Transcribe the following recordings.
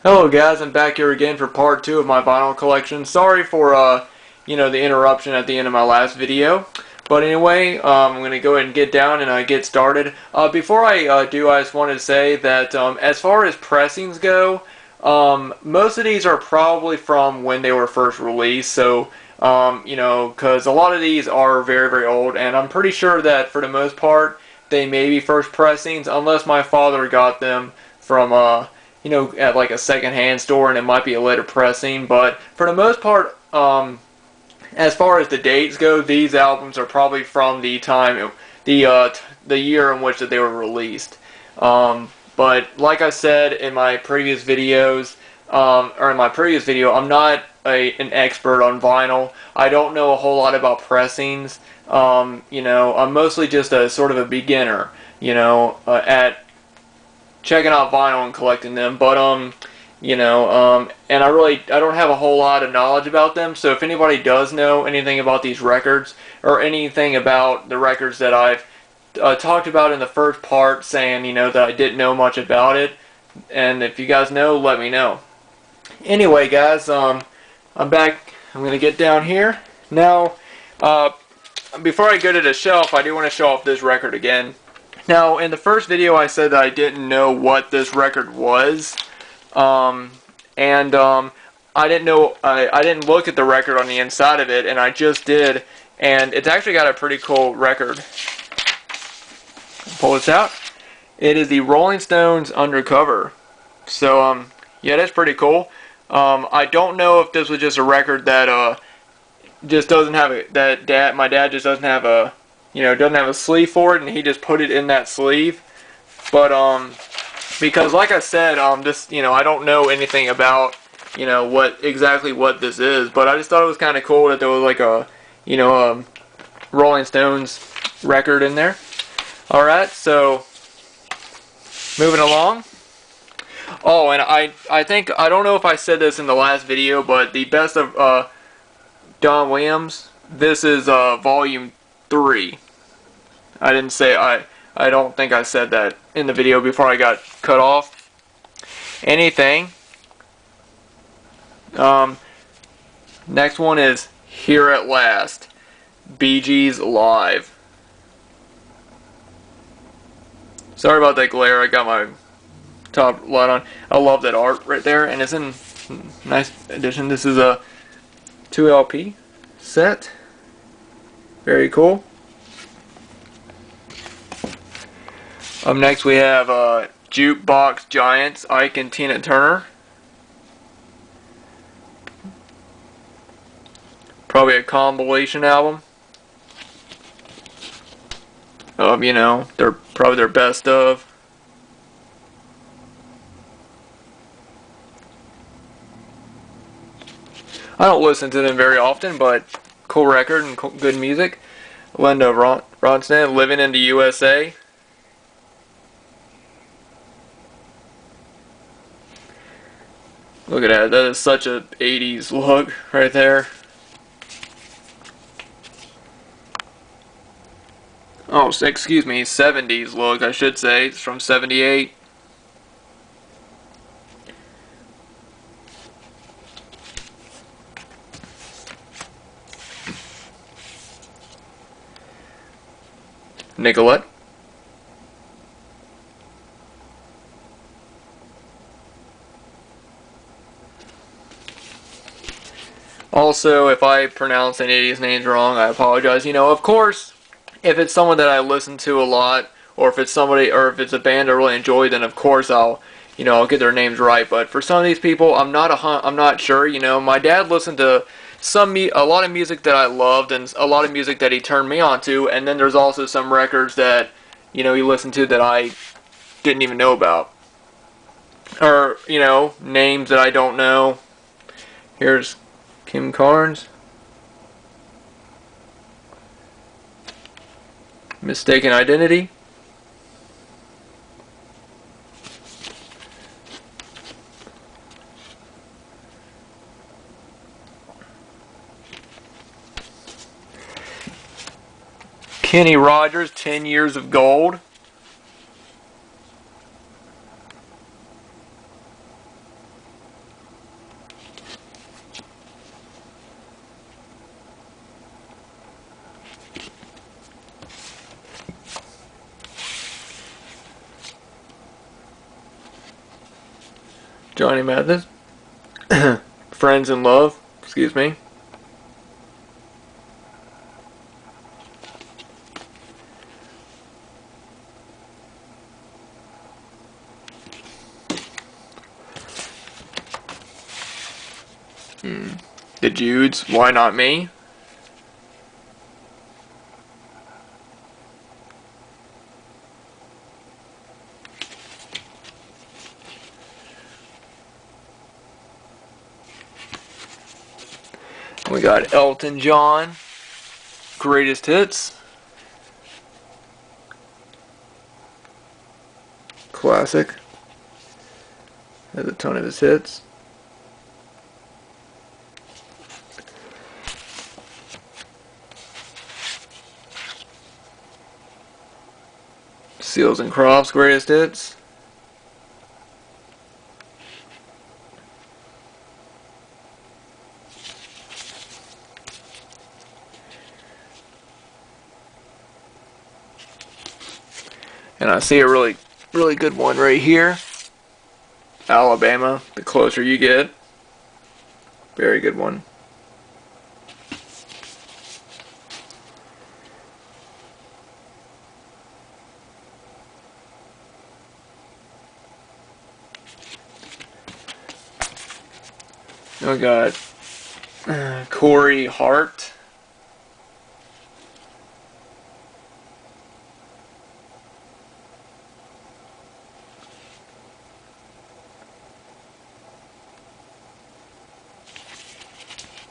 Hello guys, I'm back here again for part 2 of my vinyl collection. Sorry for the interruption at the end of my last video. But anyway, I'm going to go ahead and get down and get started. Before I do, I just wanted to say that as far as pressings go, most of these are probably from when they were first released. So, because a lot of these are very, very old, and I'm pretty sure that for the most part, they may be first pressings, unless my father got them from at like a secondhand store, and it might be a later pressing. But for the most part, as far as the dates go, these albums are probably from the time, the year in which that they were released. But like I said in my previous videos, or in my previous video, I'm not an expert on vinyl. I don't know a whole lot about pressings. I'm mostly just a sort of a beginner, at checking out vinyl and collecting them. But and I don't have a whole lot of knowledge about them. So if anybody does know anything about these records, or anything about the records that I've talked about in the first part, saying that I didn't know much about it, and if you guys know, let me know. Anyway, guys, I'm back. I'm gonna get down here now. Before I go to the shelf, I do want to show off this record again. Now, in the first video, I said that I didn't know what this record was, and I didn't know. I didn't look at the record on the inside of it, and I just did, and it's actually got a pretty cool record. Pull this out. It is the Rolling Stones Undercover. So, yeah, that's pretty cool. I don't know if this was just a record that just doesn't have my dad just doesn't have doesn't have a sleeve for it, and he just put it in that sleeve. But because like I said, this I don't know anything about what this is, but I just thought it was kind of cool that there was like a Rolling Stones record in there. All right, so moving along. Oh, and I think, I don't know if I said this in the last video, but the best of Don Williams. This is volume 3. I didn't say, I don't think I said that in the video before I got cut off. Anything. Next one is Here at Last. Bee Gees Live. Sorry about that glare. I got my top light on. I love that art right there, and it's in nice edition. This is a 2 LP set. Very cool. Up next we have Jukebox Giants, Ike and Tina Turner. Probably a compilation album of, they're probably their best of. I don't listen to them very often, but cool record and good music. Linda Ronstadt, Living in the USA. Look at that. That is such a 80s look right there. Oh, excuse me, 70s look, I should say. It's from 78. Nicolette. Also, if I pronounce any of these names wrong, I apologize. Of course, if it's someone that I listen to a lot, or if it's somebody, or if it's a band I really enjoy, then of course I'll get their names right. But for some of these people, I'm not sure. My dad listened to a lot of music that I loved, and a lot of music that he turned me on to, and then there's also some records that he listened to that I didn't even know about, or names that I don't know. Here's Kim Carnes. Mistaken Identity. Kenny Rogers, 10 Years of Gold. Johnny Mathis. Friends in Love. Excuse me. The Judes. Why Not Me? We got Elton John, Greatest Hits. Classic. Has a ton of his hits. Seals and Crofts, Greatest Hits. And I see a really good one right here. Alabama, The Closer You Get. Very good one. We got Corey Hart.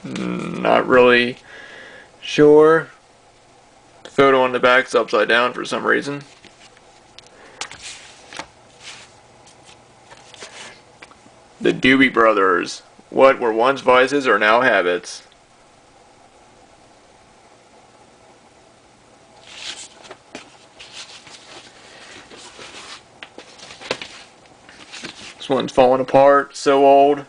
Not really sure. The photo on the back's upside down for some reason. The Doobie Brothers. What were once vices are now habits. This one's falling apart. So old.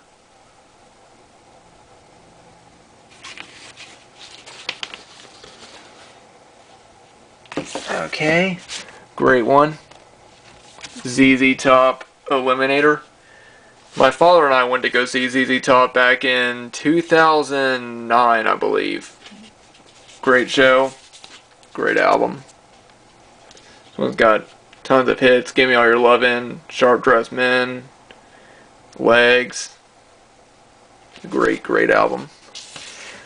Okay. Great one. ZZ Top Eliminator. My father and I went to go see ZZ Top back in 2009, I believe. Great show. Great album. This one's got tons of hits. Give Me All Your Lovin', Sharp Dressed Men, Legs. Great album.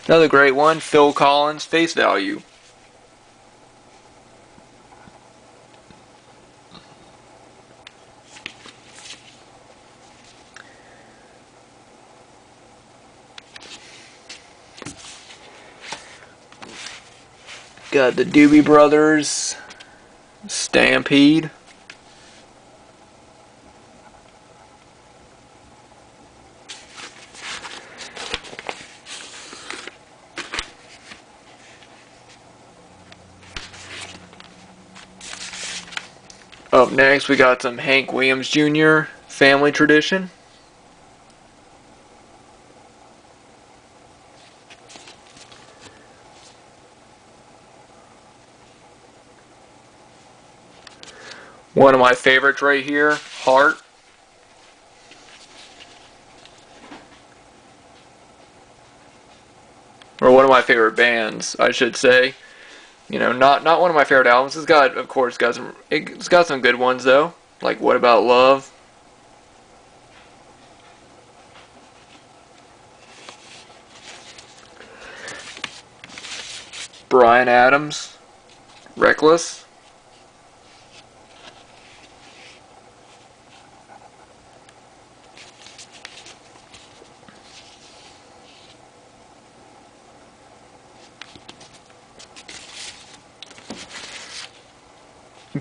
Another great one, Phil Collins, Face Value. Got the Doobie Brothers, Stampede. Up next, we got some Hank Williams Jr., Family Tradition. One of my favorites right here, Heart. Or one of my favorite bands, I should say. You know, not one of my favorite albums. It's got, of course, it's got some good ones though. Like What About Love? Bryan Adams, Reckless.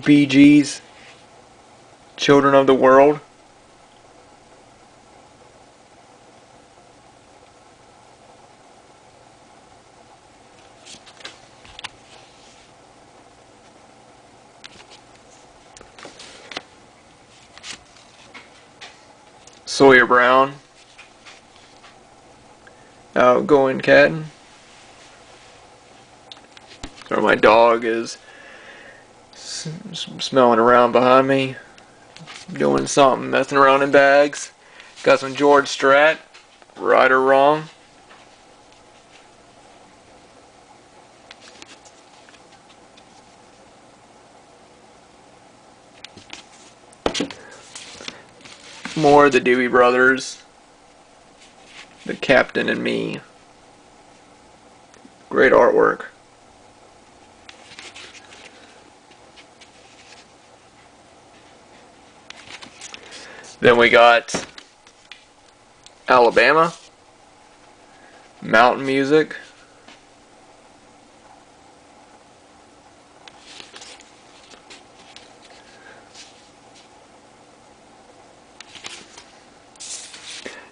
Bee Gees, Children of the World. Sawyer Brown, Outgoing Cattin'. Or my dog is smelling around behind me, doing something, messing around in bags. Got some George Strait, Right or Wrong. More of the Doobie Brothers, The Captain and Me. Great artwork. Then we got Alabama, Mountain Music,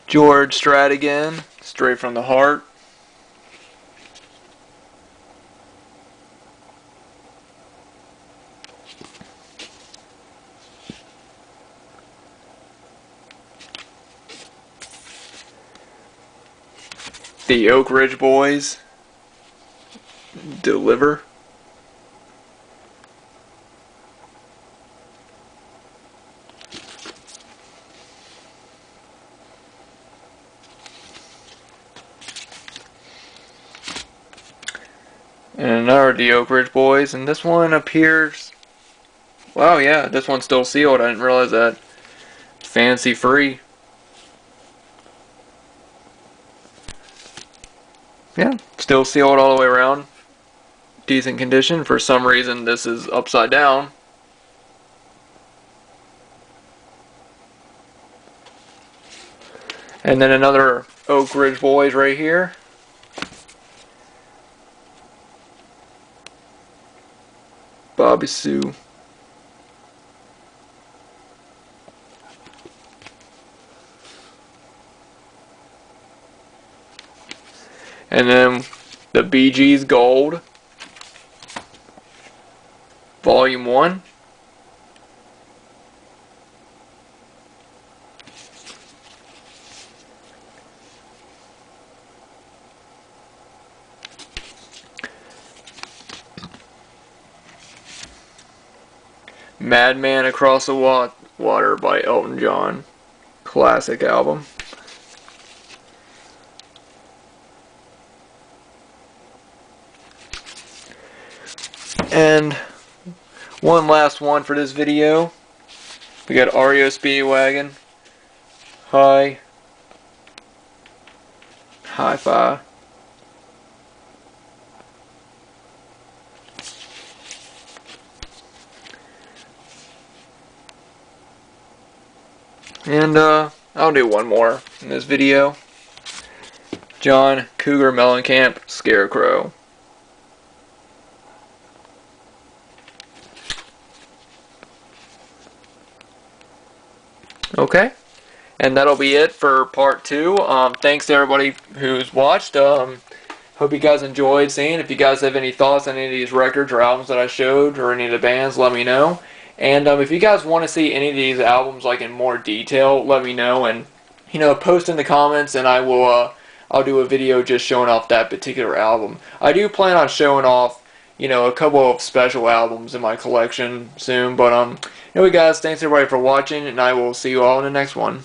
George Strait again, Straight from the Heart. The Oak Ridge Boys, Deliver. And another The Oak Ridge Boys, and this one appears, wow, yeah, this one's still sealed. I didn't realize that. Fancy free. Yeah, still sealed all the way around. Decent condition. For some reason this is upside down. And then another Oak Ridge Boys right here. Bobby Sue. And then the Bee Gees Gold, Volume 1. Madman Across the Water by Elton John. Classic album. And one last one for this video. We got REO Speedwagon, Hi-Fi. And I'll do one more in this video. John Cougar Mellencamp, Scarecrow. Okay, and that'll be it for part 2. Thanks to everybody who's watched. Hope you guys enjoyed seeing. If you guys have any thoughts on any of these records or albums that I showed, or any of the bands, let me know. And if you guys want to see any of these albums like in more detail, let me know, and post in the comments, and I will I'll do a video just showing off that particular album. I do plan on showing off a couple of special albums in my collection soon, but anyway guys, thanks everybody for watching, and I will see you all in the next one.